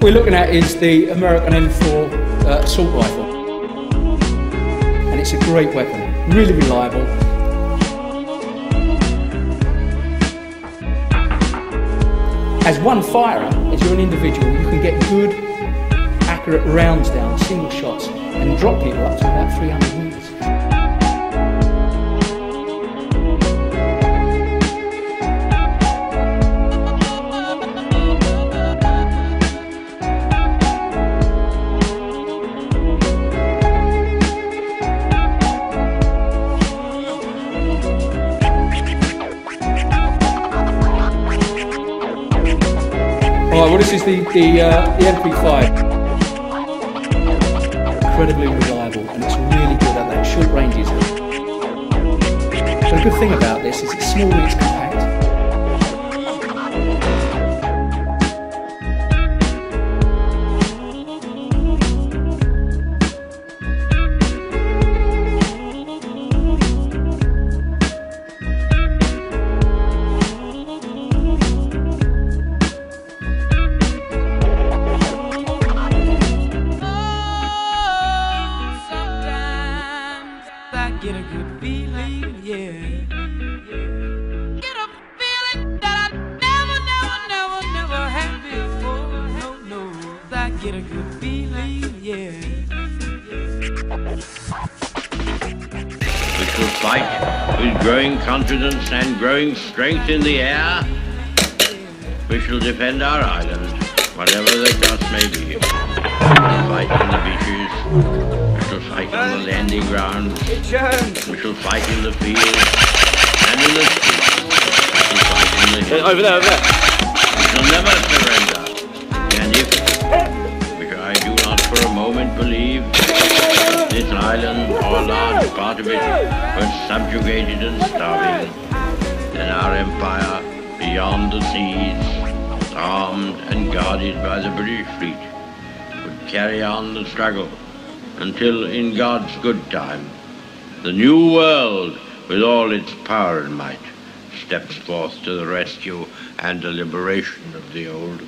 What we're looking at is the American M4 assault rifle, and it's a great weapon, really reliable. As one firer, as you're an individual, you can get good, accurate rounds down, single shots, and drop people up to about 300 metres. Alright, well this is the MP5. Incredibly reliable, and it's really good at that short ranges. So the good thing about this is it's small and it's compact. Get a good feeling, yeah. Get a feeling that I never had before. No, I get a good feeling, yeah. We shall fight with growing confidence and growing strength in the air. We shall defend our island, whatever the cost may be. We shall fight in the beaches. We shall fight on the landing ground. We shall fight in the fields and in the streets. We shall fight in the hills. Over there. We shall never surrender. And which I do not for a moment believe, this island or a large part of it was subjugated and starving, then our empire beyond the seas, armed and guarded by the British fleet, would carry on the struggle until, in God's good time, the new world, with all its power and might, steps forth to the rescue and the liberation of the old.